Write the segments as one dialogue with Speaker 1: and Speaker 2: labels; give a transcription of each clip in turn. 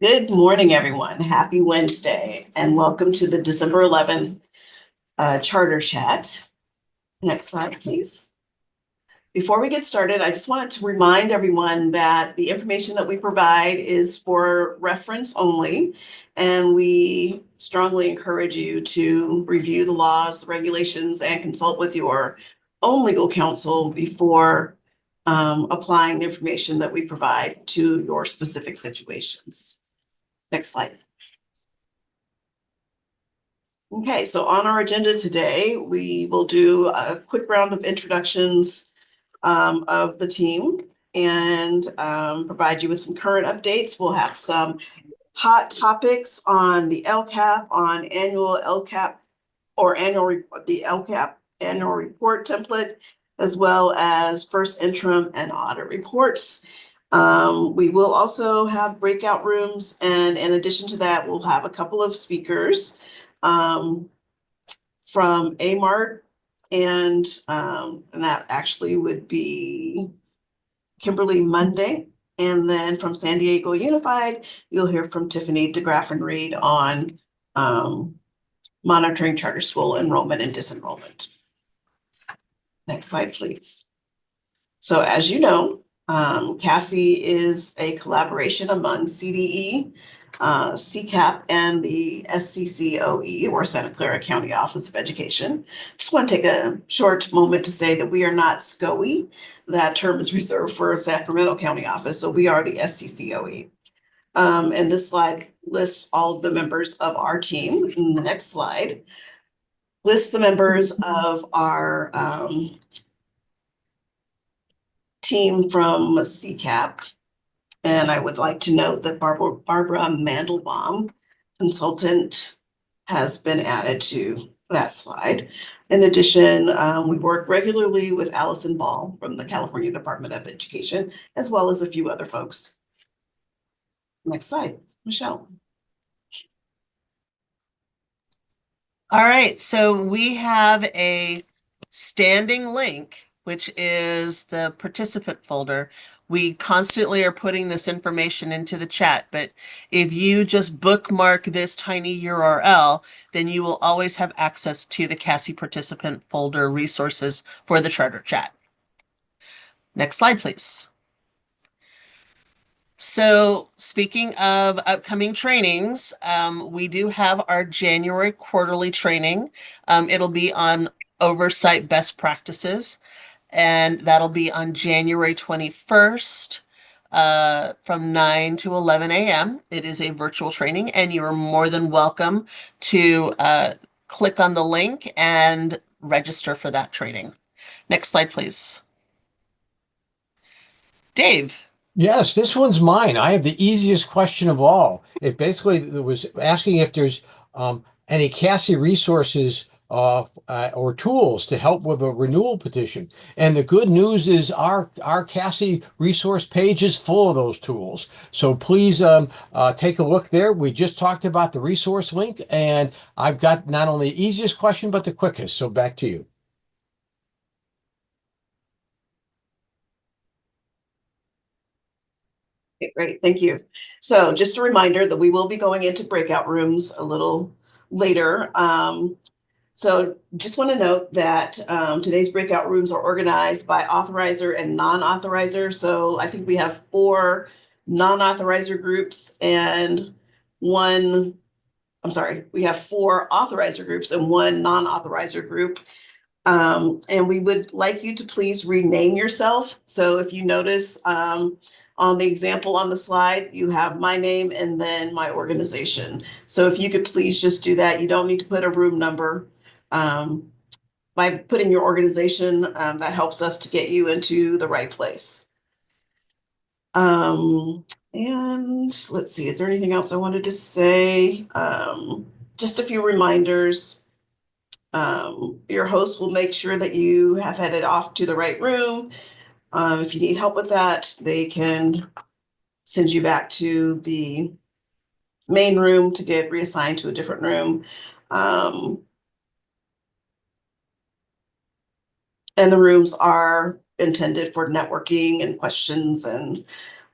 Speaker 1: Good morning, everyone. Happy Wednesday, and welcome to the December 11th Charter Chat. Next slide, please. Before we get started, I just wanted to remind everyone that the information that we provide is for reference only, and we strongly encourage you to review the laws, the regulations, and consult with your own legal counsel before applying the information that we provide to your specific situations. Next slide. Okay, so on our agenda today, we will do a quick round of introductions of the team and provide you with some current updates. We'll have some hot topics on the LCAP, on annual LCAP or the LCAP annual report template, as well as first interim and audit reports. We will also have breakout rooms, and in addition to that, we'll have a couple of speakers from AMART, and that actually would be Kimberly Monday. And then from San Diego Unified, you'll hear from Tiffany DeGraff and Reed on monitoring charter school enrollment and disenrollment. Next slide, please. So as you know, CASI is a collaboration among CDE, CCAP, and the SCCOE, or Santa Clara County Office of Education. Just want to take a short moment to say that we are not SCOE. That term is reserved for Sacramento County Office, so we are the SCCOE. And this slide lists all of the members of our team. In the next slide lists the members of our team from CCAP. And I would like to note that Barbara Mandelbaum, consultant, has been added to that slide. In addition, we work regularly with Allison Ball from the California Department of Education, as well as a few other folks. Next slide, Michelle.
Speaker 2: All right, so we have a standing link, which is the participant folder. We constantly are putting this information into the chat, but if you just bookmark this tiny URL, then you will always have access to the CASI participant folder resources for the charter chat. Next slide, please. So speaking of upcoming trainings, we do have our January quarterly training. It'll be on oversight best practices, and that'll be on January 21st from 9 to 11 a.m. It is a virtual training, and you are more than welcome to click on the link and register for that training. Next slide, please. Dave.
Speaker 3: Yes, this one's mine. I have the easiest question of all. It basically was asking if there's any CASI resources or tools to help with a renewal petition. And the good news is our CASI resource page is full of those tools. So please take a look there. We just talked about the resource link, and I've got not only the easiest question, but the quickest. So back to you.
Speaker 1: Okay, great, thank you. So just a reminder that we will be going into breakout rooms a little later. So just want to note that today's breakout rooms are organized by authorizer and non-authorizer. So I think we have 4 non-authorizer groups and we have 4 authorizer groups and 1 non-authorizer group. And we would like you to please rename yourself. So if you notice on the example on the slide, you have my name and then my organization. So if you could please just do that. You don't need to put a room number. By putting your organization, that helps us to get you into the right place. And let's see, is there anything else I wanted to say? Just a few reminders. Your host will make sure that you have headed off to the right room. If you need help with that, they can send you back to the main room to get reassigned to a different room. And the rooms are intended for networking and questions and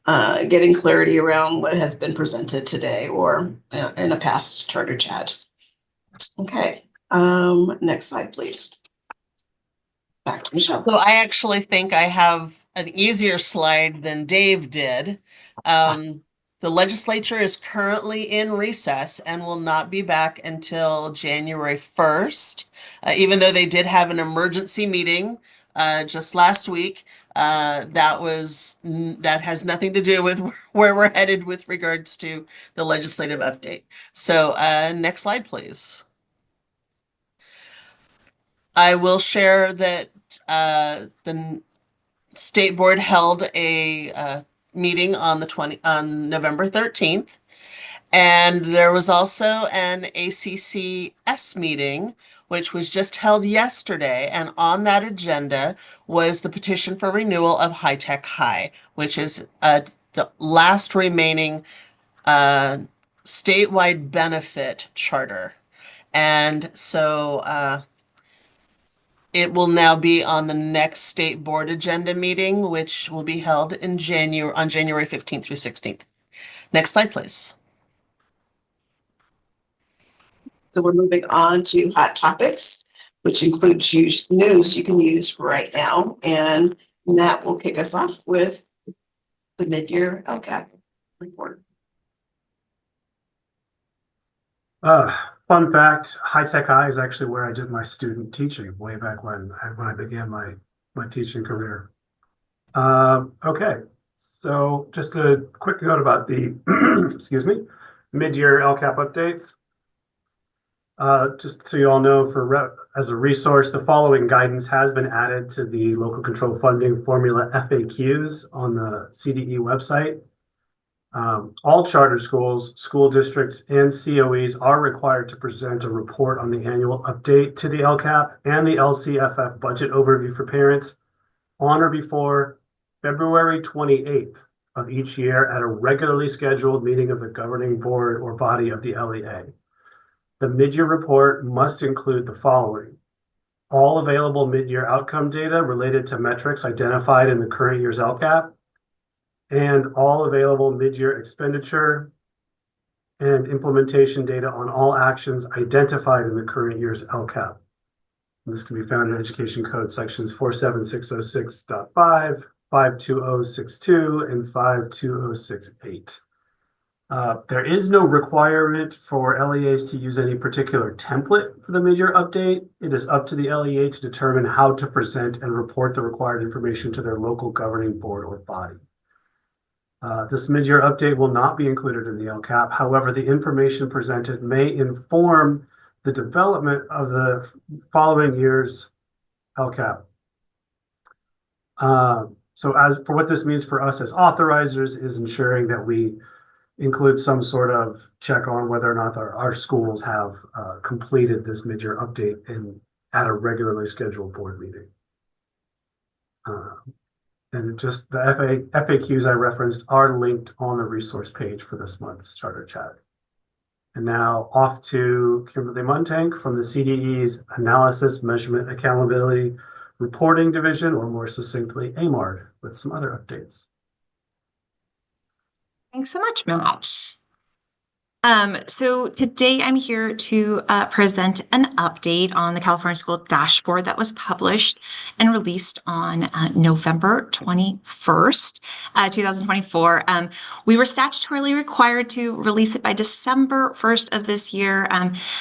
Speaker 1: getting clarity around what has been presented today or in a past charter chat. Okay, next slide, please. Back to Michelle.
Speaker 2: So I actually think I have an easier slide than Dave did. The legislature is currently in recess and will not be back until January 1st. Even though they did have an emergency meeting just last week, that has nothing to do with where we're headed with regards to the legislative update. So next slide, please. I will share that the state board held a meeting on November 13th. And there was also an ACCS meeting, which was just held yesterday. And on that agenda was the petition for renewal of High Tech High, which is the last remaining statewide benefit charter. And so it will now be on the next state board agenda meeting, which will be held in on January 15th through 16th. Next slide, please.
Speaker 1: So we're moving on to hot topics, which includes news you can use right now. And Matt will kick us off with the mid-year LCAP report.
Speaker 4: Fun fact, High Tech High is actually where I did my student teaching way back when I began my teaching career. Okay, so just a quick note about the excuse me, mid-year LCAP updates. Just so you all know, as a resource, the following guidance has been added to the local control funding formula FAQs on the CDE website. All charter schools, school districts, and COEs are required to present a report on the annual update to the LCAP and the LCFF budget overview for parents on or before February 28th of each year at a regularly scheduled meeting of the governing board or body of the LEA. The mid-year report must include the following: all available mid-year outcome data related to metrics identified in the current year's LCAP, and all available mid-year expenditure and implementation data on all actions identified in the current year's LCAP. And this can be found in Education Code sections 47606.5, 52062, and 52068. There is no requirement for LEAs to use any particular template for the mid-year update. It is up to the LEA to determine how to present and report the required information to their local governing board or body. This mid-year update will not be included in the LCAP. However, the information presented may inform the development of the following year's LCAP. So as for what this means for us as authorizers is ensuring that we include some sort of check on whether or not our schools have completed this mid-year update at a regularly scheduled board meeting. And just the FAQs I referenced are linked on the resource page for this month's charter chat. And now off to Kimberly Montank from the CDE's Analysis, Measurement, Accountability, Reporting Division, or more succinctly, AMARD, with some other updates.
Speaker 5: Thanks so much, Matt. So today I'm here to present an update on the California School Dashboard that was published and released on November 21st, 2024. We were statutorily required to release it by December 1st of this year.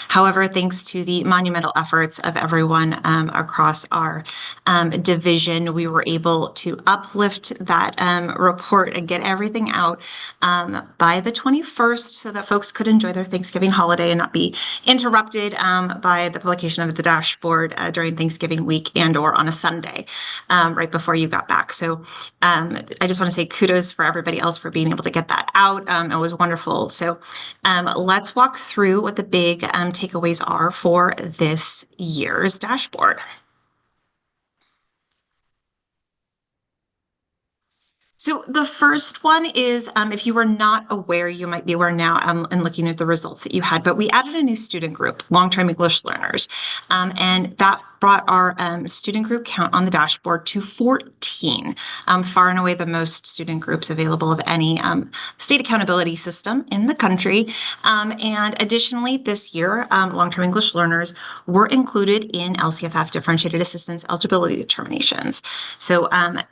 Speaker 5: However, thanks to the monumental efforts of everyone across our division, we were able to uplift that report and get everything out by the 21st so that folks could enjoy their Thanksgiving holiday and not be interrupted by the publication of the dashboard during Thanksgiving week and or on a Sunday right before you got back. So I just want to say kudos for everybody else for being able to get that out. It was wonderful. So let's walk through what the big takeaways are for this year's dashboard. So the first one is, if you were not aware, you might be aware now and looking at the results that you had, but we added a new student group, long-term English learners, and that brought our student group count on the dashboard to 14. 13, far and away the most student groups available of any state accountability system in the country. And additionally, this year, long-term English learners were included in LCFF differentiated assistance eligibility determinations. So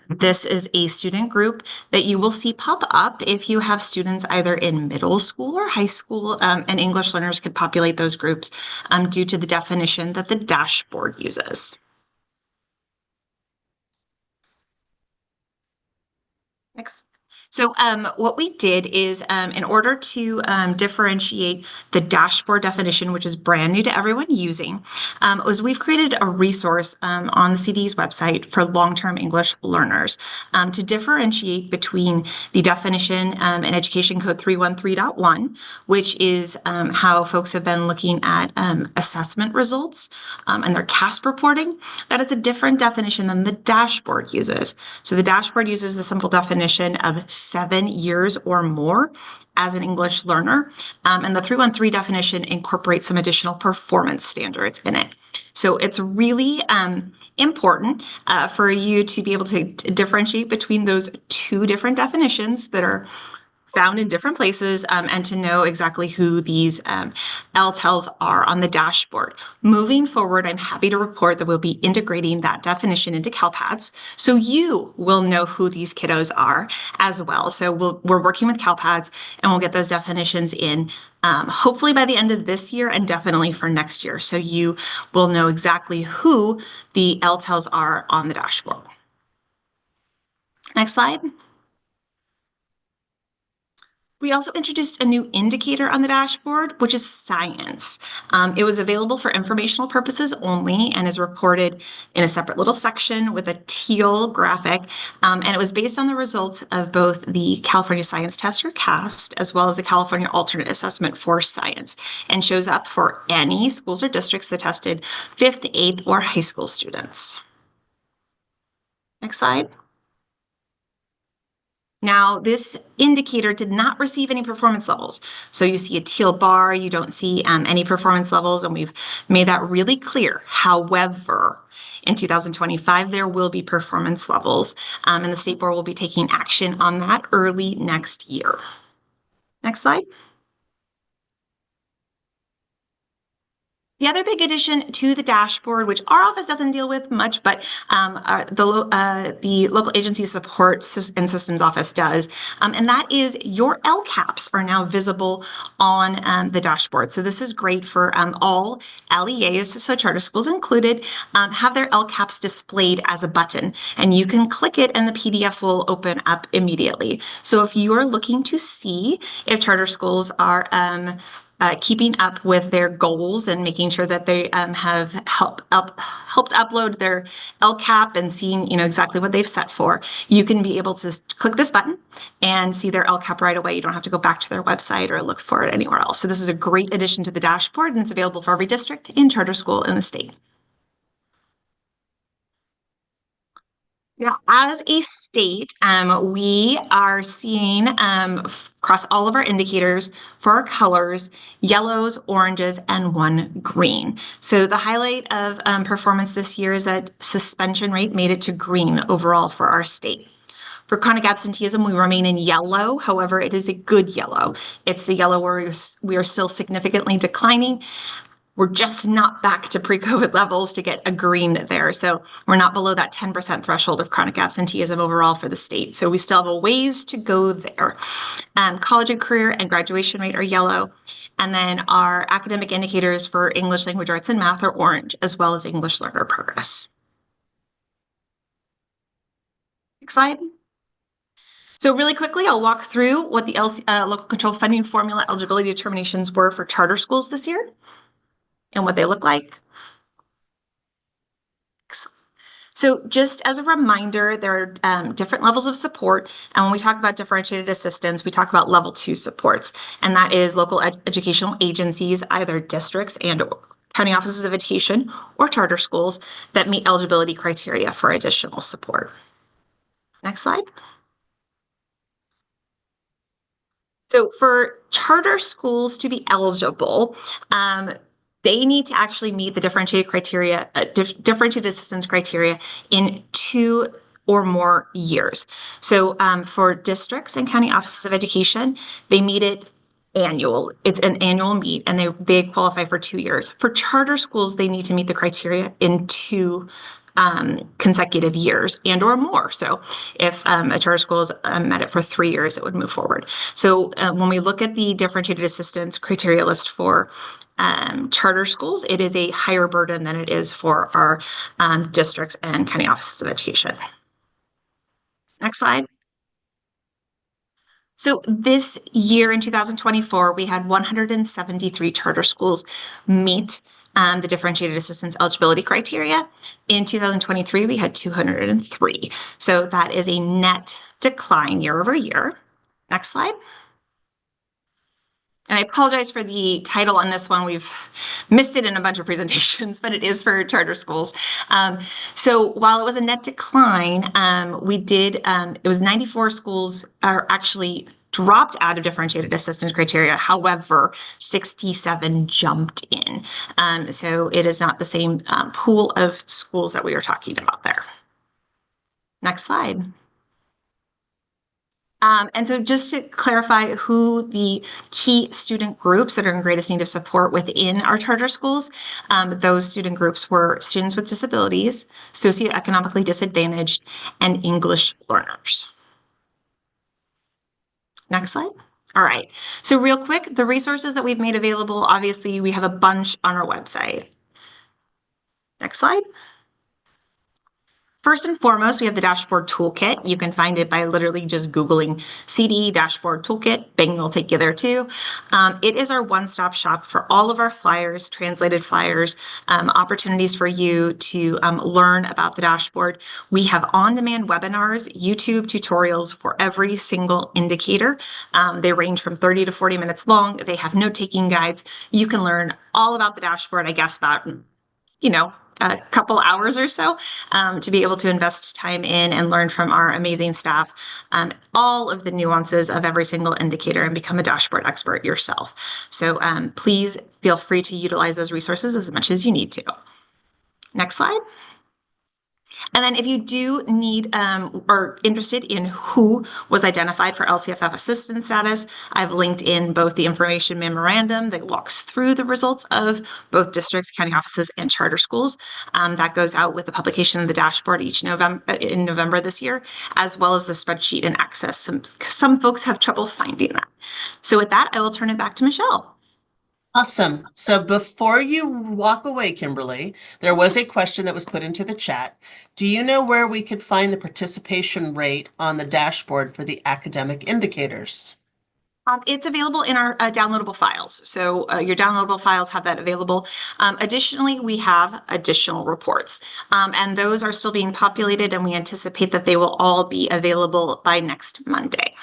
Speaker 5: this is a student group that you will see pop up if you have students either in middle school or high school, and English learners could populate those groups due to the definition that the dashboard uses. Next. So what we did is in order to differentiate the dashboard definition, which is brand new to everyone using, was we've created a resource on the CDE's website for long-term English learners to differentiate between the definition in Education Code 313.1, which is how folks have been looking at assessment results and their CASP reporting. That is a different definition than the dashboard uses. So the dashboard uses the simple definition of 7 years or more as an English learner. And the 313 definition incorporates some additional performance standards in it. So it's really important for you to be able to differentiate between those two different definitions that are found in different places and to know exactly who these LTELs are on the dashboard. Moving forward, I'm happy to report that we'll be integrating that definition into CalPADS, so you will know who these kiddos are as well. So we're working with CalPADS and we'll get those definitions in hopefully by the end of this year and definitely for next year. So you will know exactly who the LTELs are on the dashboard. Next slide. We also introduced a new indicator on the dashboard, which is science. It was available for informational purposes only and is reported in a separate little section with a teal graphic. And it was based on the results of both the California Science Test, or CAST, as well as the California Alternate Assessment for Science, and shows up for any schools or districts that tested 5th, 8th, or high school students. Next slide. Now, this indicator did not receive any performance levels. So you see a teal bar, you don't see any performance levels, and we've made that really clear. However, in 2025, there will be performance levels, and the State Board will be taking action on that early next year. Next slide. The other big addition to the dashboard, which our office doesn't deal with much, but the local agency support and systems office does, and that is your LCAPs are now visible on the dashboard. So this is great for all LEAs, so charter schools included, have their LCAPs displayed as a button, and you can click it and the PDF will open up immediately. So if you are looking to see if charter schools are keeping up with their goals and making sure that they have helped upload their LCAP and seeing exactly what they've set for, you can be able to click this button and see their LCAP right away. You don't have to go back to their website or look for it anywhere else. So this is a great addition to the dashboard, and it's available for every district and charter school in the state. Yeah, as a state, we are seeing across all of our indicators for our colors, yellows, oranges, and 1 green. So the highlight of performance this year is that suspension rate made it to green overall for our state. For chronic absenteeism, we remain in yellow. However, it is a good yellow. It's the yellow where we are still significantly declining. We're just not back to pre-COVID levels to get a green there. So we're not below that 10% threshold of chronic absenteeism overall for the state. So we still have a ways to go there. College and career and graduation rate are yellow. And then our academic indicators for English language arts and math are orange, as well as English learner progress. Next slide. So really quickly, I'll walk through what the local control funding formula eligibility determinations were for charter schools this year and what they look like. So just as a reminder, there are different levels of support. And when we talk about differentiated assistance, we talk about level 2 supports. And that is local educational agencies, either districts and county offices of education or charter schools that meet eligibility criteria for additional support. Next slide. So for charter schools to be eligible, they need to actually meet the differentiated criteria, differentiated assistance criteria in 2 or more years. So for districts and county offices of education, they meet it annual. It's an annual meet, and they qualify for 2 years. For charter schools, they need to meet the criteria in 2 consecutive years and or more. So if a charter school has met it for 3 years, it would move forward. So when we look at the differentiated assistance criteria list for charter schools, it is a higher burden than it is for our districts and county offices of education. Next slide. So this year in 2024, we had 173 charter schools meet the differentiated assistance eligibility criteria. In 2023, we had 203. So that is a net decline year over year. Next slide. And I apologize for the title on this one. We've missed it in a bunch of presentations, but it is for charter schools. So while it was a net decline, it was 94 schools are actually dropped out of differentiated assistance criteria. However, 67 jumped in. So it is not the same pool of schools that we were talking about there. Next slide. And so just to clarify who the key student groups that are in greatest need of support within our charter schools, those student groups were students with disabilities, socioeconomically disadvantaged, and English learners. Next slide. All right. So real quick, the resources that we've made available, obviously we have a bunch on our website. Next slide. First and foremost, we have the dashboard toolkit. You can find it by literally just Googling CDE dashboard toolkit. Bing will take you there too. It is our one-stop shop for all of our flyers, translated flyers, opportunities for you to learn about the dashboard. We have on-demand webinars, YouTube tutorials for every single indicator. They range from 30 to 40 minutes long. They have note-taking guides. You can learn all about the dashboard, I guess, about, a couple hours or so to be able to invest time in and learn from our amazing staff all of the nuances of every single indicator and become a dashboard expert yourself. So please feel free to utilize those resources as much as you need to. Next slide. And then if you do need or interested in who was identified for LCFF assistance status, I've linked in both the information memorandum that walks through the results of both districts, county offices, and charter schools. That goes out with the publication of the dashboard each November this year, as well as the spreadsheet and access. Some folks have trouble finding that. So with that, I will turn it back to Michelle.
Speaker 2: Awesome. So before you walk away, Kimberly, there was a question that was put into the chat. Do you know where we could find the participation rate on the dashboard for the academic indicators?
Speaker 5: It's available in our downloadable files. So your downloadable files have that available. Additionally, we have additional reports, and those are still being populated, and we anticipate that they will all be available by next Monday.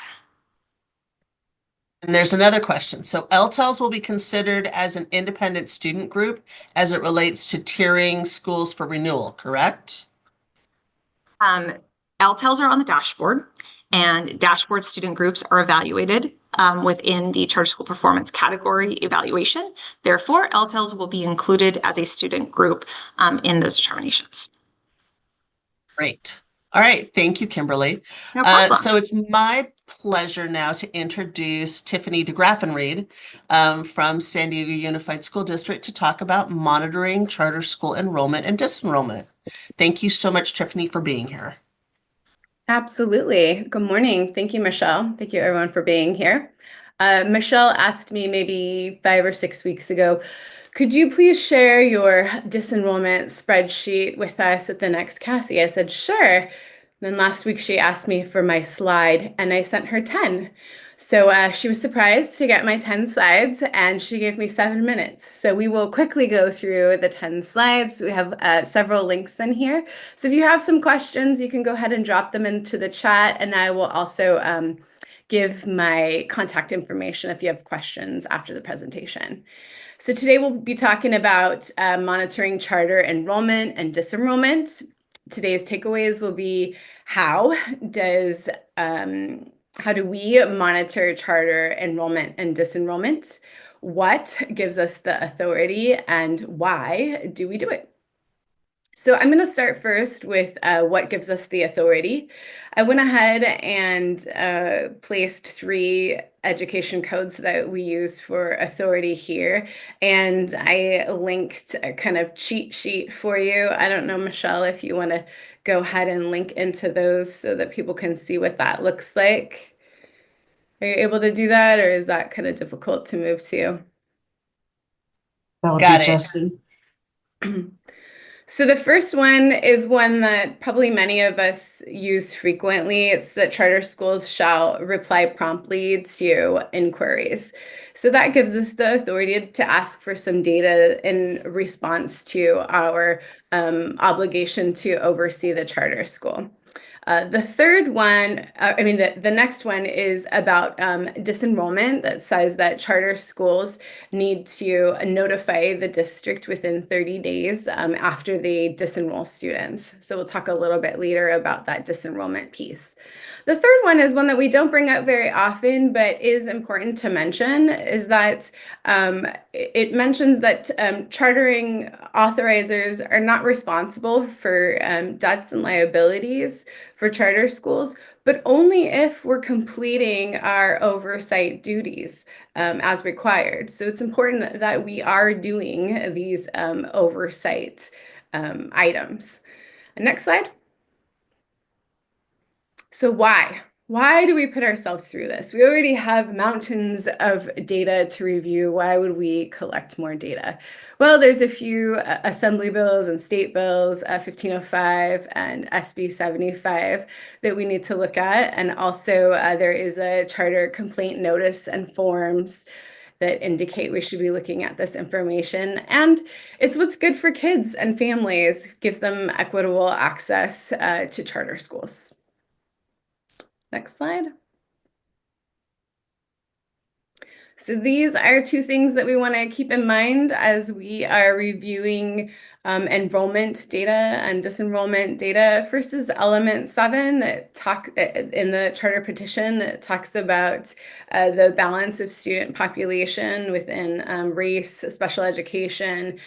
Speaker 2: And there's another question. So LTELs will be considered as an independent student group as it relates to tiering schools for renewal, correct?
Speaker 5: LTELs are on the dashboard, and dashboard student groups are evaluated within the charter school performance category evaluation. Therefore, LTELs will be included as a student group in those determinations.
Speaker 2: Great. All right. Thank you, Kimberly.
Speaker 5: No problem.
Speaker 2: So it's my pleasure now to introduce Tiffany DeGraffenried from San Diego Unified School District to talk about monitoring charter school enrollment and disenrollment. Thank you so much, Tiffany, for being here.
Speaker 6: Absolutely. Good morning. Thank you, Michelle. Thank you, everyone, for being here. Michelle asked me maybe 5 or 6 weeks ago, could you please share your disenrollment spreadsheet with us at the next CASI? I said, sure. Then last week she asked me for my slide and I sent her 10. So she was surprised to get my 10 slides and she gave me 7 minutes. So we will quickly go through the 10 slides. We have several links in here. So if you have some questions, you can go ahead and drop them into the chat, and I will also give my contact information if you have questions after the presentation. So today we'll be talking about monitoring charter enrollment and disenrollment. Today's takeaways will be how do we monitor charter enrollment and disenrollment? What gives us the authority and why do we do it? So I'm going to start first with what gives us the authority. I went ahead and placed 3 education codes that we use for authority here, and I linked a kind of cheat sheet for you. I don't know, Michelle, if you want to go ahead and link into those so that people can see what that looks like. Are you able to do that, or is that kind of difficult to move to?
Speaker 1: That would
Speaker 2: Got
Speaker 1: be
Speaker 2: it.
Speaker 1: Justin.
Speaker 6: So the first one is one that probably many of us use frequently. It's that charter schools shall reply promptly to inquiries. So that gives us the authority to ask for some data in response to our obligation to oversee the charter school. The third one, the next one is about disenrollment, that says that charter schools need to notify the district within 30 days after they disenroll students. So we'll talk a little bit later about that disenrollment piece. The third one is one that we don't bring up very often, but is important to mention, is that it mentions that chartering authorizers are not responsible for debts and liabilities for charter schools, but only if we're completing our oversight duties as required. So it's important that we are doing these oversight items. Next slide. So why? Why do we put ourselves through this? We already have mountains of data to review. Why would we collect more data? Well, there's a few assembly bills and state bills, 1505 and SB 75 that we need to look at. And also there is a charter complaint notice and forms that indicate we should be looking at this information. And it's what's good for kids and families, gives them equitable access to charter schools. Next slide. So these are 2 things that we want to keep in mind as we are reviewing enrollment data and disenrollment data. First is element 7 that in the charter petition that talks about the balance of student population within race, special education,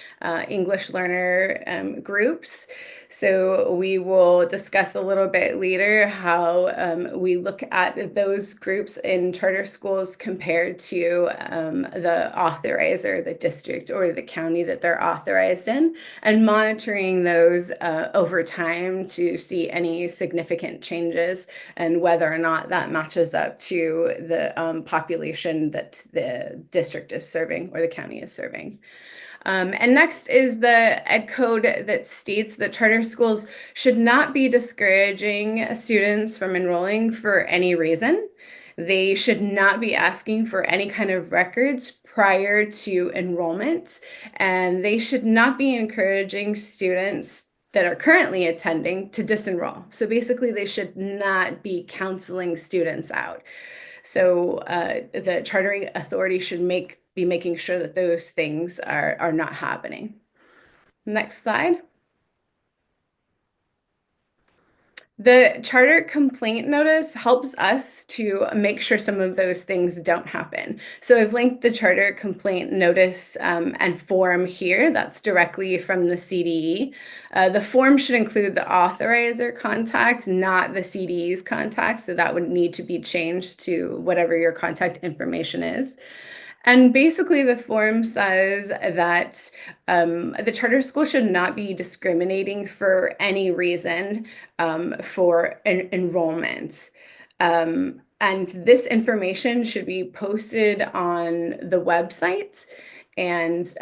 Speaker 6: English learner groups. So we will discuss a little bit later how we look at those groups in charter schools compared to the authorizer, the district or the county that they're authorized in, and monitoring those over time to see any significant changes and whether or not that matches up to the population that the district is serving or the county is serving. And next is the Ed Code that states that charter schools should not be discouraging students from enrolling for any reason. They should not be asking for any kind of records prior to enrollment, and they should not be encouraging students that are currently attending to disenroll. So basically, they should not be counseling students out. So the chartering authority should be making sure that those things are not happening. Next slide. The charter complaint notice helps us to make sure some of those things don't happen. So I've linked the charter complaint notice and form here. That's directly from the CDE. The form should include the authorizer contact, not the CDE's contact. So that would need to be changed to whatever your contact information is. And basically, the form says that the charter school should not be discriminating for any reason for enrollment. And this information should be posted on the website, and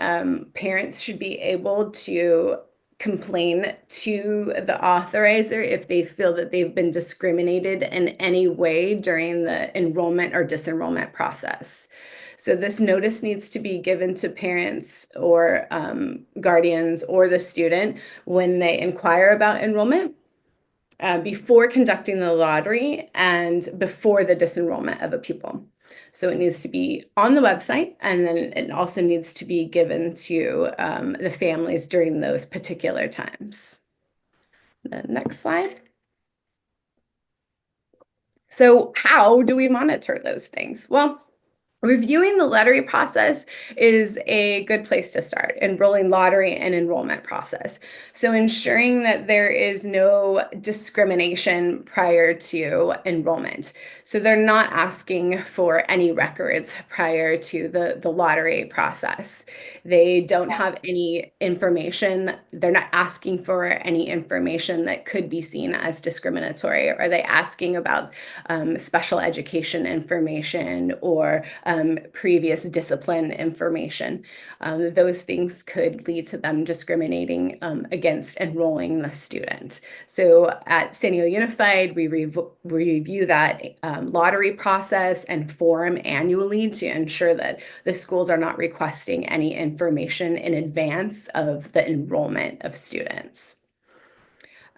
Speaker 6: parents should be able to complain to the authorizer if they feel that they've been discriminated in any way during the enrollment or disenrollment process. So this notice needs to be given to parents or guardians or the student when they inquire about enrollment, before conducting the lottery and before the disenrollment of a pupil. So it needs to be on the website, and then it also needs to be given to the families during those particular times. The next slide. So how do we monitor those things? Well, Reviewing the lottery process is a good place to start, enrolling lottery and enrollment process. So ensuring that there is no discrimination prior to enrollment. So they're not asking for any records prior to the lottery process. They don't have any information. They're not asking for any information that could be seen as discriminatory. Are they asking about special education information or previous discipline information? Those things could lead to them discriminating against enrolling the student. So at San Diego Unified, we review that lottery process and form annually to ensure that the schools are not requesting any information in advance of the enrollment of students.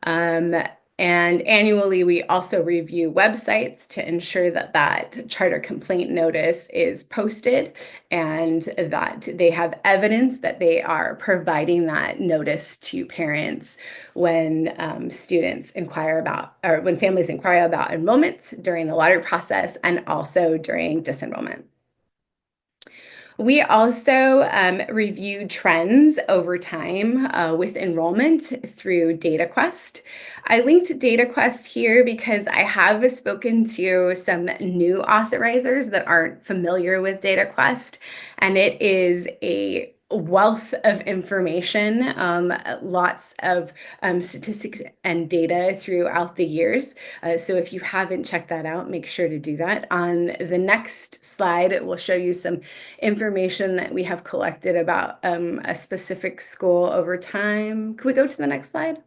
Speaker 6: And annually, we also review websites to ensure that that charter complaint notice is posted and that they have evidence that they are providing that notice to parents when students inquire about, or when families inquire about enrollment during the lottery process and also during disenrollment. We also review trends over time with enrollment through DataQuest. I linked DataQuest here because I have spoken to some new authorizers that aren't familiar with DataQuest, and it is a wealth of information, lots of statistics and data throughout the years. So if you haven't checked that out, make sure to do that. On the next slide, it will show you some information that we have collected about a specific school over time. Could we go to the next slide?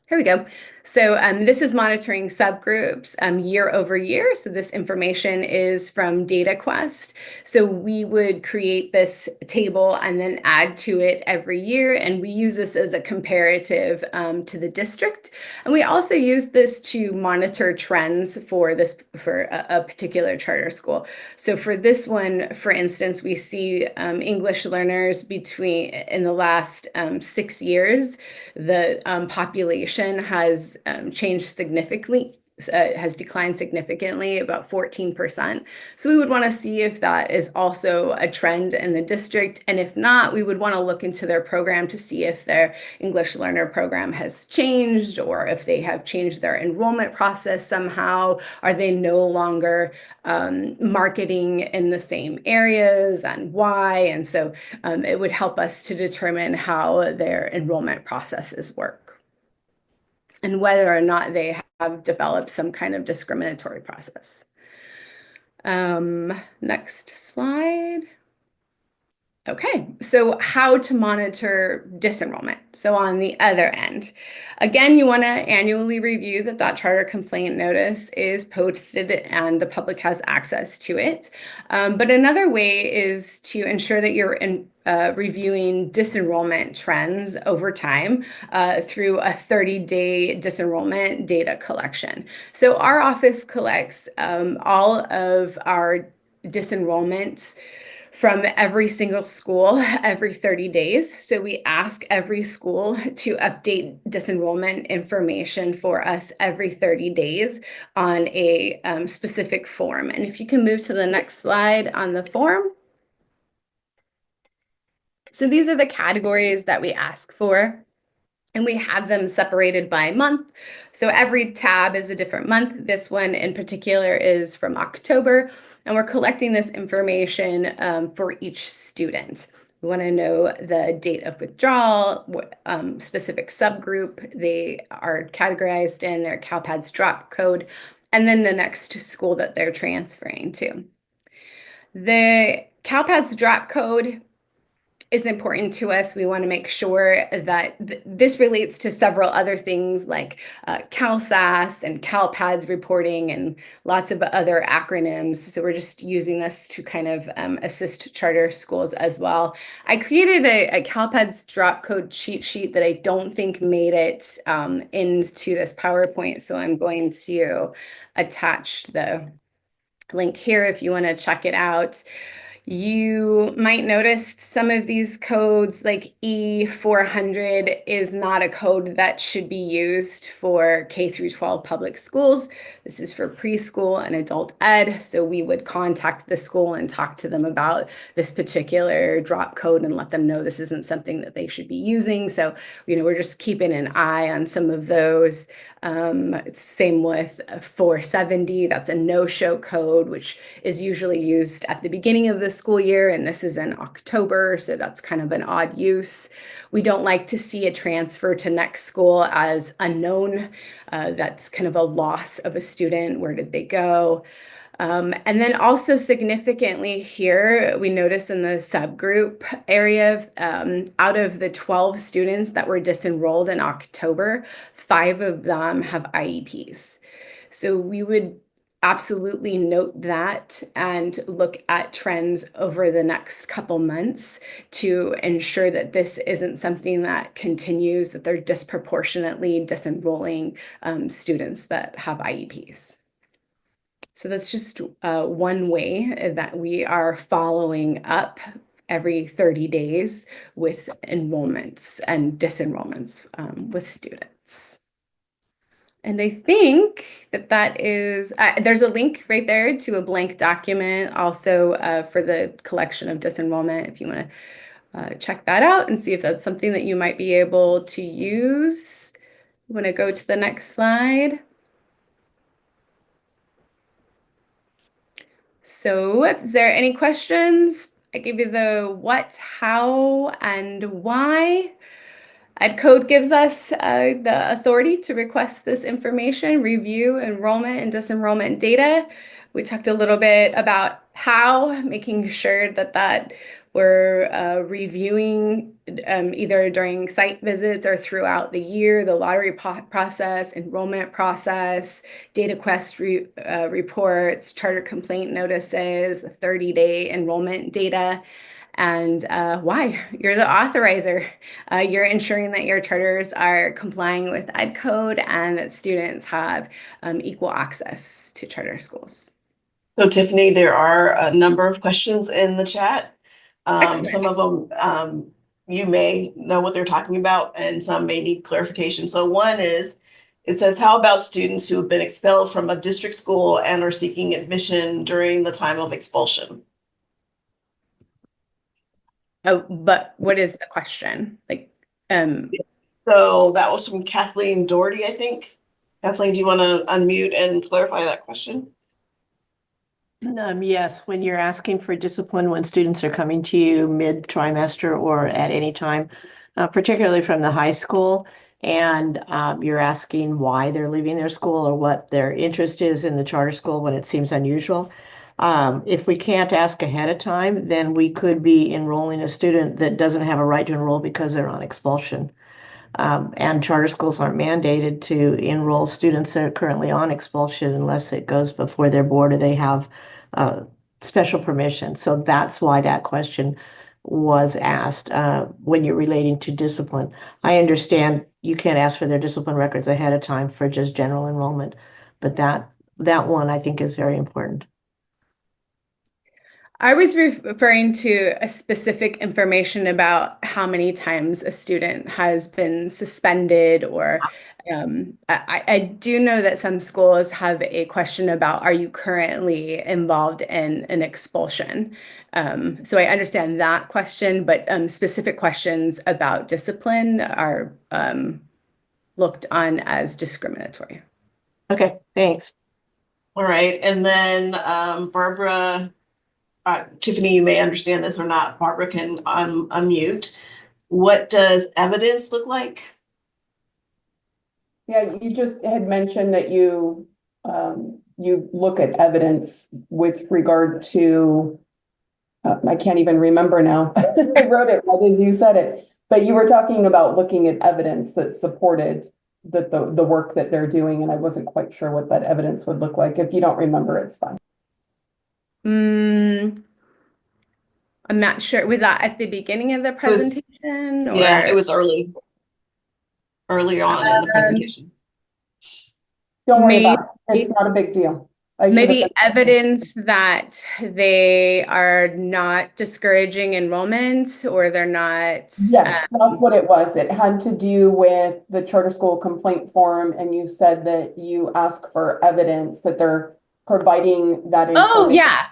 Speaker 6: Here we go. So this is monitoring subgroups year over year. So this information is from DataQuest. So we would create this table and then add to it every year. And we use this as a comparative to the district. And we also use this to monitor trends for a particular charter school. So for this one, for instance, we see English learners in the last 6 years, the population has changed significantly, has declined significantly, about 14%. So we would want to see if that is also a trend in the district. And if not, we would want to look into their program to see if their English learner program has changed or if they have changed their enrollment process somehow. Are they no longer marketing in the same areas and why? And so it would help us to determine how their enrollment processes work and whether or not they have developed some kind of discriminatory process. Next slide. Okay, so how to monitor disenrollment. So on the other end, again, you want to annually review that charter complaint notice is posted and the public has access to it. But another way is to ensure that you're reviewing disenrollment trends over time through a 30-day disenrollment data collection. So our office collects all of our disenrollments from every single school every 30 days. So we ask every school to update disenrollment information for us every 30 days on a specific form. And if you can move to the next slide on the form. So these are the categories that we ask for. And we have them separated by month. So every tab is a different month. This one in particular is from October. And we're collecting this information for each student. We want to know the date of withdrawal, what specific subgroup they are categorized in, their CalPADS drop code, and then the next school that they're transferring to. The CalPADS drop code is important to us. We want to make sure that this relates to several other things like CalSAS and CalPADS reporting and lots of other acronyms. So we're just using this to kind of assist charter schools as well. I created a CalPADS drop code cheat sheet that I don't think made it into this PowerPoint. So I'm going to attach the link here if you want to check it out. You might notice some of these codes, like E400, is not a code that should be used for K through 12 public schools. This is for preschool and adult ed. So we would contact the school and talk to them about this particular drop code and let them know this isn't something that they should be using. So, we're just keeping an eye on some of those. Same with 470, that's a no-show code, which is usually used at the beginning of the school year, and this is in October, so that's kind of an odd use. We don't like to see a transfer to next school as unknown. That's kind of a loss of a student. Where did they go? And then also significantly here, we notice in the subgroup area, out of the 12 students that were disenrolled in October, 5 of them have IEPs. So we would absolutely note that and look at trends over the next couple months to ensure that this isn't something that continues, that they're disproportionately disenrolling students that have IEPs. So that's just one way that we are following up every 30 days with enrollments and disenrollments with students. And I think that is, there's a link right there to a blank document also for the collection of disenrollment if you want to check that out and see if that's something that you might be able to use. You want to go to the next slide. So is there any questions? I gave you the what, how, and why. EdCode gives us the authority to request this information, review enrollment and disenrollment data. We talked a little bit about how, making sure that we're reviewing either during site visits or throughout the year, the lottery process, enrollment process, data quest reports, charter complaint notices, the 30-day enrollment data. And why? You're the authorizer. You're ensuring that your charters are complying with EdCode and that students have equal access to charter schools.
Speaker 1: So Tiffany, there are a number of questions in the chat.
Speaker 6: Excellent.
Speaker 1: Some of them you may know what they're talking about and some may need clarification. So one is, it says, how about students who have been expelled from a district school and are seeking admission during the time of expulsion?
Speaker 6: Oh, but what is the question?
Speaker 1: So that was from Kathleen Doherty, I think. Kathleen, do you want to unmute and clarify that question?
Speaker 7: Yes, when you're asking for discipline when students are coming to you mid-trimester or at any time, particularly from the high school, and you're asking why they're leaving their school or what their interest is in the charter school when it seems unusual. If we can't ask ahead of time, then we could be enrolling a student that doesn't have a right to enroll because they're on expulsion. And charter schools aren't mandated to enroll students that are currently on expulsion unless it goes before their board or they have special permission. So that's why that question was asked when you're relating to discipline. I understand you can't ask for their discipline records ahead of time for just general enrollment, but that one I think is very important.
Speaker 6: I was referring to a specific information about how many times a student has been suspended, or I do know that some schools have a question about, are you currently involved in an expulsion? So I understand that question, but specific questions about discipline are looked on as discriminatory.
Speaker 7: Okay, thanks.
Speaker 1: All right, and then Barbara, Tiffany, you may understand this or not. Barbara can unmute. What does evidence look like?
Speaker 8: Yeah, you just had mentioned that you look at evidence with regard to, I can't even remember now. I wrote it right as you said it, but you were talking about looking at evidence that supported that the work that they're doing, and I wasn't quite sure what that evidence would look like. If you don't remember, it's fine.
Speaker 6: I'm not sure. Was that at the beginning of the presentation?
Speaker 1: Yeah, it was early on in the presentation.
Speaker 8: Don't worry about it. It's not a big deal. I should have
Speaker 6: Maybe
Speaker 8: been-
Speaker 6: evidence that they are not discouraging enrollment or they're not.
Speaker 8: Yeah, that's what it was. It had to do with the charter school complaint form, and you said that you ask for evidence that they're providing that
Speaker 6: Oh,
Speaker 8: information.
Speaker 6: yeah.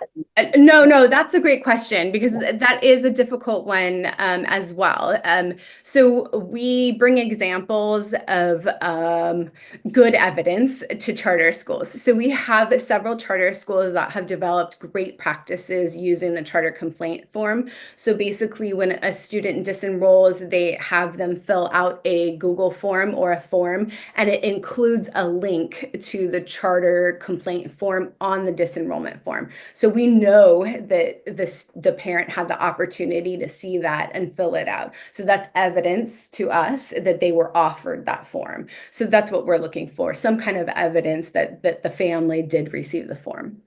Speaker 6: No, that's a great question because that is a difficult one as well. So we bring examples of good evidence to charter schools. So we have several charter schools that have developed great practices using the charter complaint form. So basically, when a student disenrolls, they have them fill out a Google form or a form, and it includes a link to the charter complaint form on the disenrollment form. So we know that the parent had the opportunity to see that and fill it out. So that's evidence to us that they were offered that form. So that's what we're looking for, some kind of evidence that the family did receive the form.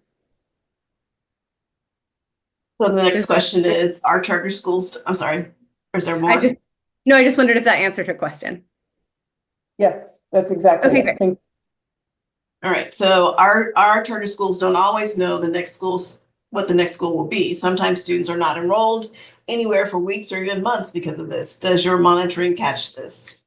Speaker 1: So the next question is, are charter schools, I'm sorry, or is there more?
Speaker 6: I just wondered if that answered her question.
Speaker 8: Yes, that's exactly
Speaker 6: Okay,
Speaker 8: it.
Speaker 6: great.
Speaker 8: Thank-
Speaker 1: All right, so our charter schools don't always know what the next school will be. Sometimes students are not enrolled anywhere for weeks or even months because of this. Does your monitoring catch this?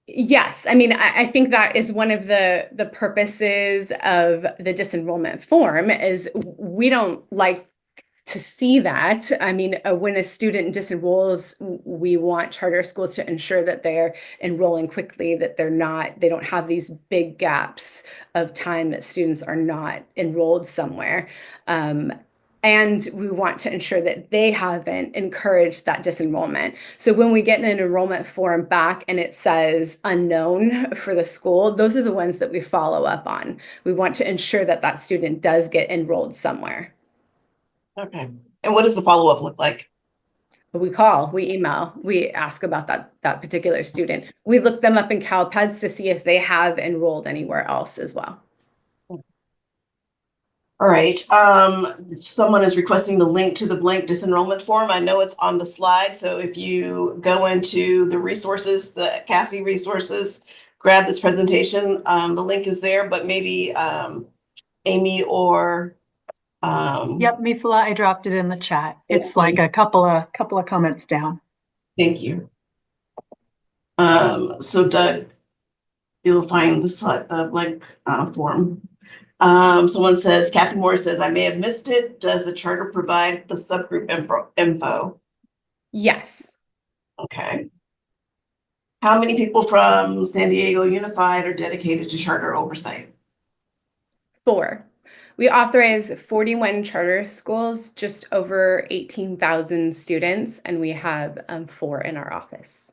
Speaker 6: Yes, I mean, I think that is one of the purposes of the disenrollment form is we don't like to see that. I mean, when a student disenrolls, we want charter schools to ensure that they're enrolling quickly, that they don't have these big gaps of time that students are not enrolled somewhere. And we want to ensure that they haven't encouraged that disenrollment. So when we get an enrollment form back and it says unknown for the school, those are the ones that we follow up on. We want to ensure that that student does get enrolled somewhere.
Speaker 1: Okay, and what does the follow-up look like?
Speaker 6: We call, we email, we ask about that particular student. We look them up in CalPEDS to see if they have enrolled anywhere else as well.
Speaker 1: All right, someone is requesting the link to the blank disenrollment form. I know it's on the slide, so if you go into the resources, the CASI resources, grab this presentation, the link is there, but maybe Amy or
Speaker 9: Yep, Mifla, I dropped it in the chat. It's
Speaker 1: Thank
Speaker 9: like
Speaker 1: you.
Speaker 9: a couple of comments down.
Speaker 1: Thank you. So Doug, you'll find the blank form. Someone says, Kathy Moore says, I may have missed it. Does the charter provide the subgroup info?
Speaker 6: Yes.
Speaker 1: Okay. How many people from San Diego Unified are dedicated to charter oversight?
Speaker 6: 4. We authorize 41 charter schools, just over 18,000 students, and we have 4 in our office.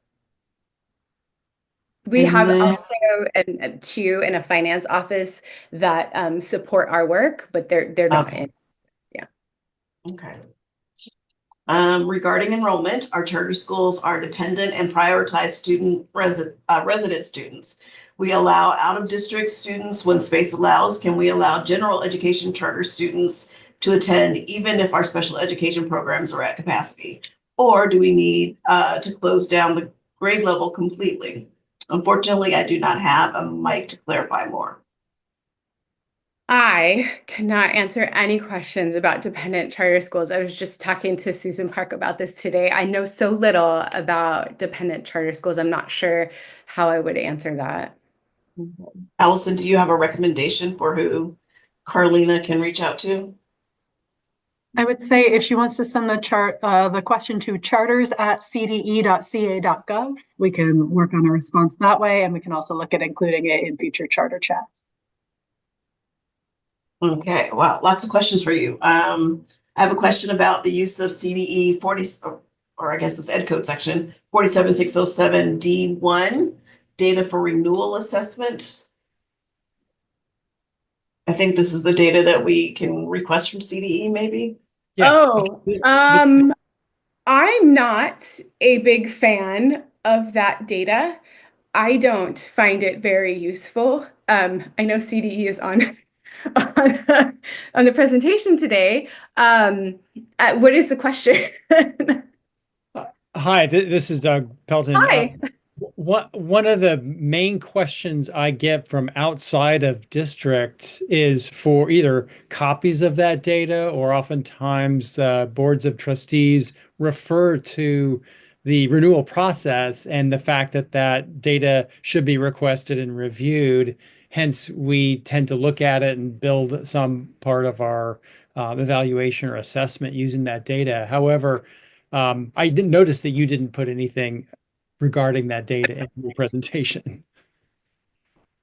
Speaker 6: We
Speaker 1: And
Speaker 6: have
Speaker 1: then-
Speaker 6: also 2 in a finance office that support our work, but they're not
Speaker 1: Okay.
Speaker 6: in.
Speaker 1: Okay. Regarding enrollment, our charter schools are dependent and prioritize resident students. We allow out-of-district students when space allows. Can we allow general education charter students to attend even if our special education programs are at capacity? Or do we need to close down the grade level completely? Unfortunately, I do not have a mic to clarify more.
Speaker 6: I cannot answer any questions about dependent charter schools. I was just talking to Susan Park about this today. I know so little about dependent charter schools. I'm not sure how I would answer that.
Speaker 1: Allison, do you have a recommendation for who Carlina can reach out to?
Speaker 9: I would say if she wants to send the question to charters@cde.ca.gov, we can work on a response that way, and we can also look at including it in future charter chats.
Speaker 1: Okay, wow, lots of questions for you. I have a question about the use of CDE 40, or I guess it's Ed Code section 47607 D1, data for renewal assessment. I think this is the data that we can request from CDE, maybe?
Speaker 6: Oh, I'm not a big fan of that data. I don't find it very useful. I know CDE is on on the presentation today. What is the question?
Speaker 10: Hi, this is Doug Pelton.
Speaker 6: Hi.
Speaker 10: One of the main questions I get from outside of district is for either copies of that data, or oftentimes boards of trustees refer to the renewal process and the fact that that data should be requested and reviewed. Hence, we tend to look at it and build some part of our evaluation or assessment using that data. However, I didn't notice that you didn't put anything regarding that data in your presentation.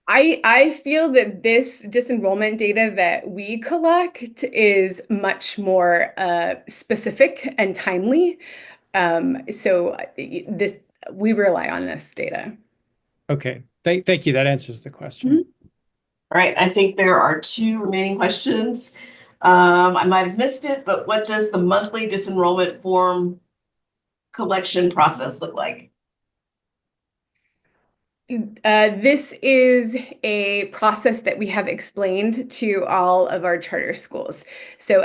Speaker 6: I feel that this disenrollment data that we collect is much more specific and timely. So this we rely on this data.
Speaker 10: Okay, thank you. That answers the question.
Speaker 1: All right, I think there are 2 remaining questions. I might have missed it, but what does the monthly disenrollment form collection process look like?
Speaker 6: This is a process that we have explained to all of our charter schools. So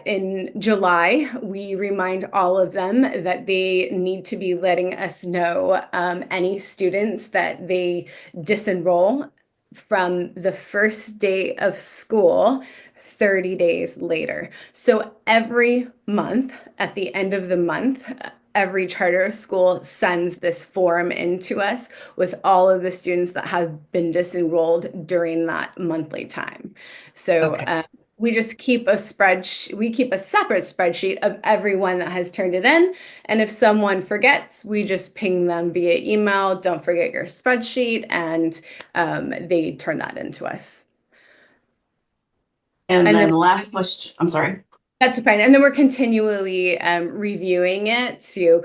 Speaker 6: in July, we remind all of them that they need to be letting us know any students that they disenroll from the first day of school 30 days later. So every month, at the end of the month, every charter school sends this form into us with all of the students that have been disenrolled during that monthly time. So
Speaker 2: Okay.
Speaker 6: we just keep a spreadsheet, we keep a separate spreadsheet of everyone that has turned it in. And if someone forgets, we just ping them via email, don't forget your spreadsheet, and they turn that into us.
Speaker 1: And
Speaker 6: And
Speaker 1: then
Speaker 6: then
Speaker 1: the last question, I'm sorry.
Speaker 6: that's fine. And then we're continually reviewing it to,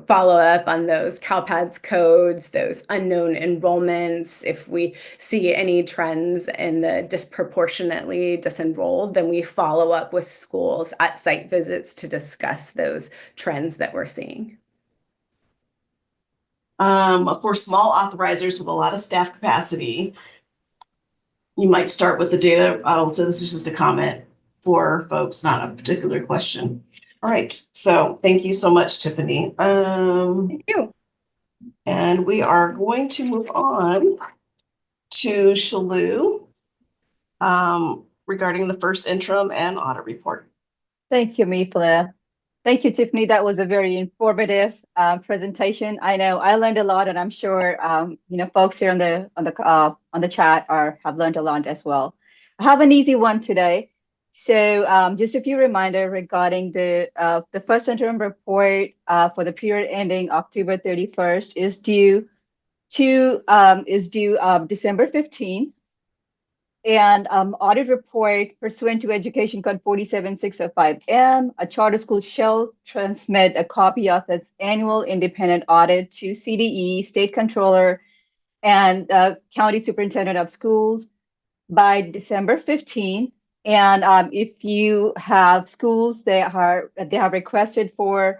Speaker 6: follow up on those CalPADS codes, those unknown enrollments. If we see any trends in the disproportionately disenrolled, then we follow up with schools at site visits to discuss those trends that we're seeing.
Speaker 1: For small authorizers with a lot of staff capacity, you might start with the data. So this is just a comment for folks, not a particular question. All right, so thank you so much, Tiffany.
Speaker 6: Thank you.
Speaker 1: And we are going to move on to Shalou regarding the first interim and audit report.
Speaker 11: Thank you, Mifla. Thank you, Tiffany. That was a very informative presentation. I know I learned a lot, and I'm sure folks here on the chat have learned a lot as well. I have an easy one today. So just a few reminders regarding the first interim report for the period ending October 31st is due December 15th. And audit report pursuant to Education Code 47605M, a charter school shall transmit a copy of its annual independent audit to CDE, State Controller, and County Superintendent of Schools by December 15. And if you have schools that have requested for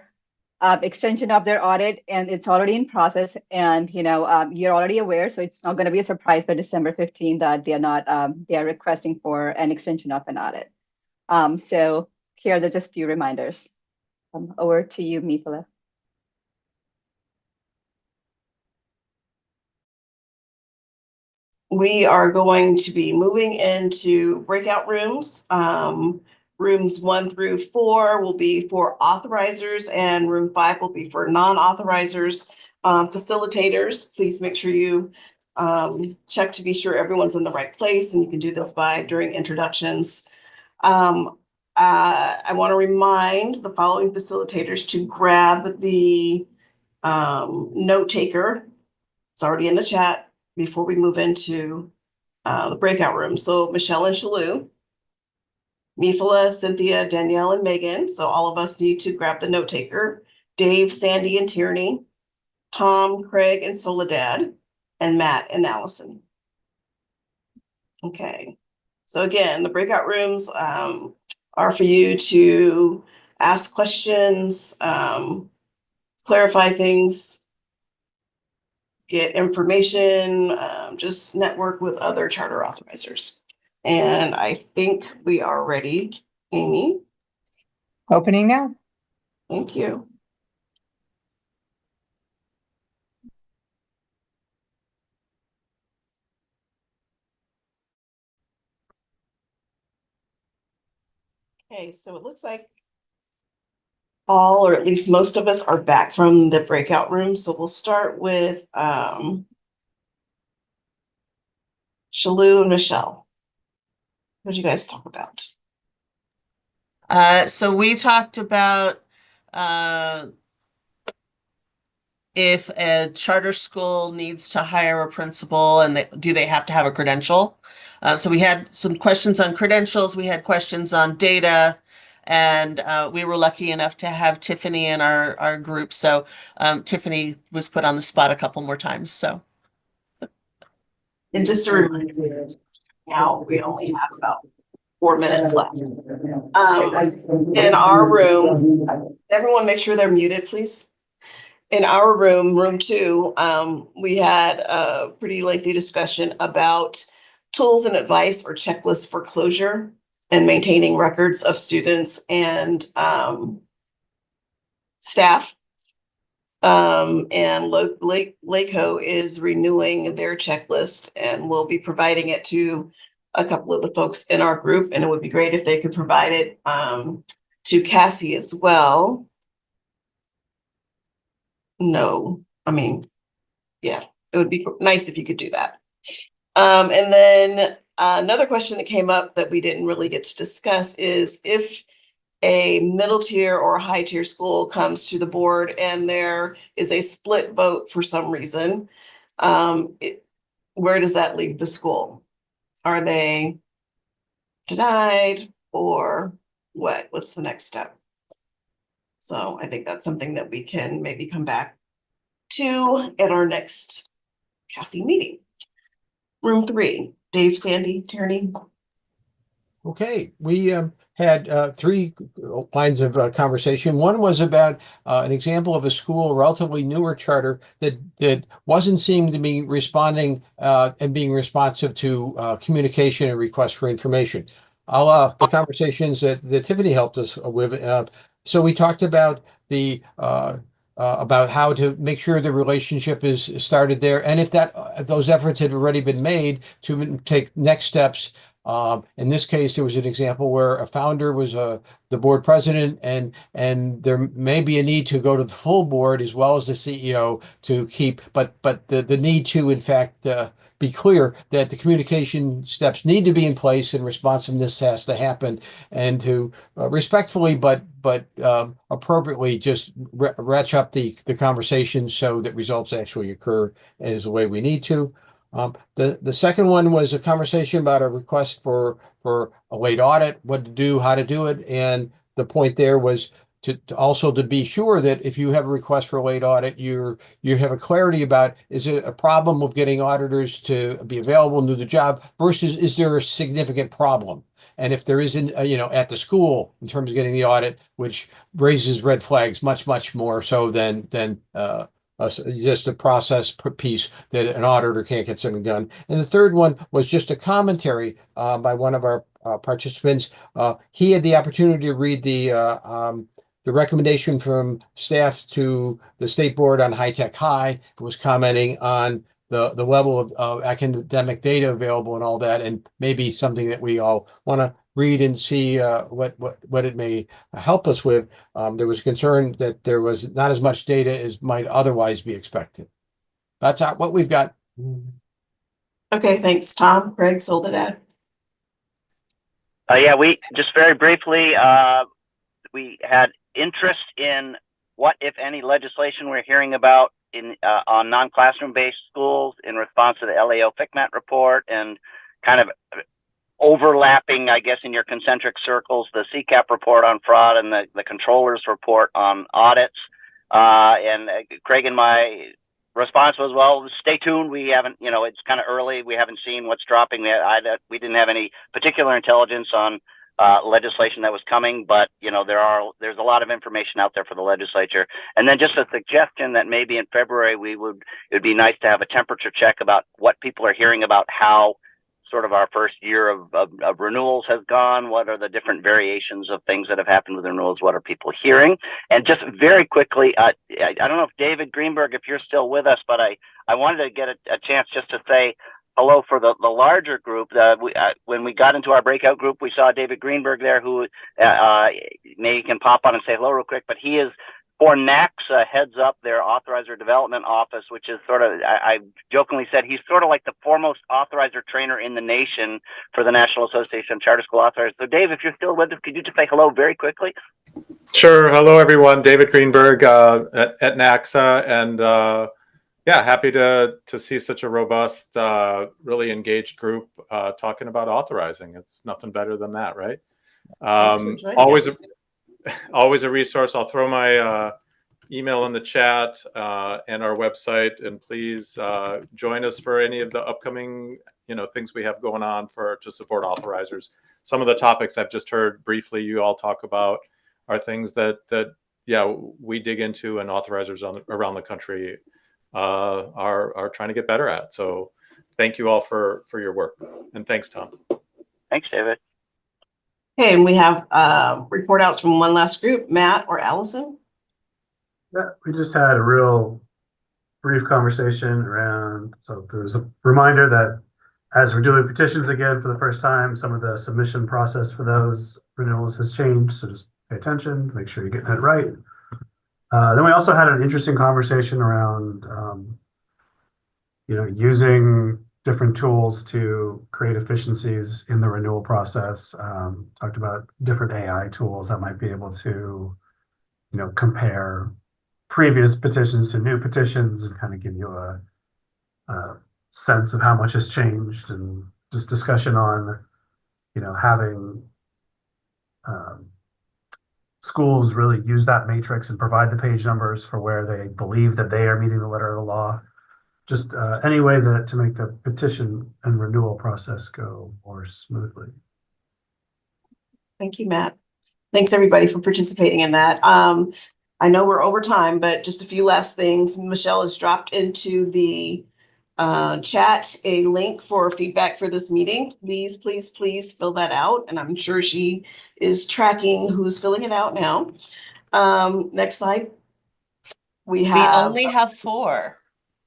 Speaker 11: extension of their audit and it's already in process, and you're already aware, so it's not going to be a surprise by December 15 that they are requesting for an extension of an audit. So here are just a few reminders. Over to you, Mifla.
Speaker 1: We are going to be moving into breakout rooms. Rooms 1 through 4 will be for authorizers, and room 5 will be for non-authorizers. Facilitators, please make sure you check to be sure everyone's in the right place, and you can do this during introductions. I want to remind the following facilitators to grab the note taker. It's already in the chat before we move into the breakout room. So Michelle and Shalou, Mifla, Cynthia, Danielle, and Megan. So all of us need to grab the note taker. Dave, Sandy, and Tierney, Tom, Craig, and Soledad, and Matt and Allison. Okay. So again, the breakout rooms are for you to ask questions, clarify things, get information, just network with other charter authorizers. And I think we are ready. Amy?
Speaker 12: Opening now.
Speaker 1: Thank you. Okay, so it looks like all, or at least most of us are back from the breakout room. So we'll start with Shalou and Michelle. What did you guys talk about?
Speaker 2: So we talked about if a charter school needs to hire a principal and do they have to have a credential? So we had some questions on credentials, we had questions on data, and we were lucky enough to have Tiffany in our group. So Tiffany was put on the spot a couple more times. So.
Speaker 1: And just a reminder, now we only have about 4 minutes left. In our room, everyone make sure they're muted, please. In our room, room 2, we had a pretty lengthy discussion about tools and advice or checklists for closure and maintaining records of students and staff. And LACO is renewing their checklist and we'll be providing it to a couple of the folks in our group, and it would be great if they could provide it to Cassie as well. No, I mean, yeah, it would be nice if you could do that. And then another question that came up that we didn't really get to discuss is if a middle tier or a high tier school comes to the board and there is a split vote for some reason, where does that leave the school? Are they denied or what? What's the next step? So I think that's something that we can maybe come back to at our next Cassie meeting. Room 3, Dave, Sandy, Tierney.
Speaker 3: Okay, we had 3 lines of conversation. One was about an example of a school, a relatively newer charter that wasn't seeming to be responding and being responsive to communication and requests for information. The conversations that Tiffany helped us with. So we talked about about how to make sure the relationship is started there, and if those efforts had already been made to take next steps. In this case, there was an example where a founder was the board president, and there may be a need to go to the full board as well as the CEO to keep, but the need to, in fact, be clear that the communication steps need to be in place and responsiveness has to happen, and to respectfully but appropriately just ratchet up the conversation so that results actually occur as the way we need to. The second one was a conversation about a request for a late audit, what to do, how to do it, and the point there was to also to be sure that if you have a request for a late audit, you have a clarity about, is it a problem of getting auditors to be available and do the job versus is there a significant problem? And if there isn't, at the school in terms of getting the audit, which raises red flags much more so than just a process piece that an auditor can't get something done. And the third one was just a commentary by one of our participants. He had the opportunity to read the recommendation from staff to the state board on High Tech High. It was commenting on the level of academic data available and all that, and maybe something that we all want to read and see what it may help us with. There was concern that there was not as much data as might otherwise be expected. That's what we've got.
Speaker 1: Okay, thanks, Tom. Greg, Soledad.
Speaker 13: Yeah, we just very briefly, we had interest in what, if any, legislation we're hearing about on non-classroom based schools in response to the LAO FCMAT report, and kind of overlapping, I guess, in your concentric circles, the CCAP report on fraud and the controller's report on audits. And Craig and my response was, well, stay tuned. We haven't, it's kind of early. We haven't seen what's dropping. We didn't have any particular intelligence on legislation that was coming, but there's a lot of information out there for the legislature. And then just a suggestion that maybe in February it would be nice to have a temperature check about what people are hearing about how sort of our first year of renewals has gone. What are the different variations of things that have happened with renewals? What are people hearing? And just very quickly, I don't know if David Greenberg, if you're still with us, but I wanted to get a chance just to say, hello for the larger group. When we got into our breakout group, we saw David Greenberg there, who maybe you can pop on and say hello real quick, but he is for NACSA, heads up their authorizer development office, which is sort of, I jokingly said, he's sort of like the foremost authorizer trainer in the nation for the National Association of Charter School Authorizers. So Dave, if you're still with us, could you just say hello very quickly?
Speaker 14: Sure. Hello, everyone. David Greenberg at NACSA. And yeah, happy to see such a robust, really engaged group talking about authorizing. It's nothing better than that, right? Always a resource. I'll throw my email in the chat and our website, and please join us for any of the upcoming things we have going on to support authorizers. Some of the topics I've just heard briefly you all talk about are things that we dig into, and authorizers around the country are trying to get better at. So thank you all for your work, and thanks, Tom.
Speaker 13: Thanks, David.
Speaker 1: Okay, and we have report outs from one last group, Matt or Allison.
Speaker 4: Yeah, we just had a real brief conversation around, so there's a reminder that as we're doing petitions again for the first time, some of the submission process for those renewals has changed, so just pay attention, make sure you're getting it right. Then we also had an interesting conversation around using different tools to create efficiencies in the renewal process. Talked about different AI tools that might be able to, compare previous petitions to new petitions and kind of give you a sense of how much has changed, and just discussion on, having schools really use that matrix and provide the page numbers for where they believe that they are meeting the letter of the law. Just any way to make the petition and renewal process go more smoothly.
Speaker 1: Thank you, Matt. Thanks everybody for participating in that. I know we're over time, but just a few last things. Michelle has dropped into the chat a link for feedback for this meeting. Please, please, please fill that out. And I'm sure she is tracking who's filling it out now. Next slide. We
Speaker 2: only have 4.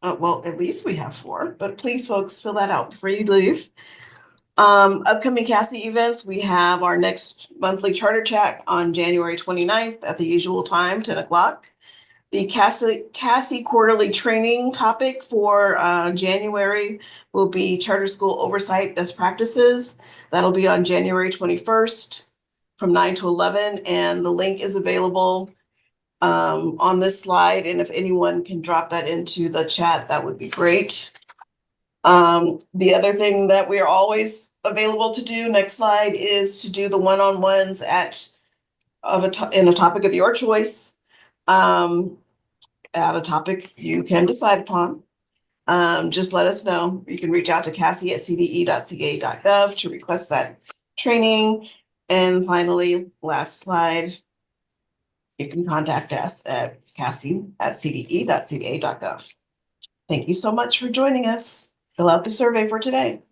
Speaker 1: Well, at least we have 4, but please, folks, fill that out before you leave. Upcoming CASI events, we have our next monthly charter chat on January 29th at the usual time, 10 o'clock. The CASI quarterly training topic for January will be charter school oversight best practices. That'll be on January 21st from 9 to 11, and the link is available on this slide, and if anyone can drop that into the chat, that would be great. The other thing that we are always available to do, next slide, is to do the one-on-ones in a topic of your choice, at a topic you can decide upon. Just let us know. You can reach out to cassie@cde.ca.gov to request that training. And finally, last slide, you can contact us at cassie@cde.ca.gov. Thank you so much for joining us. Fill out the survey for today.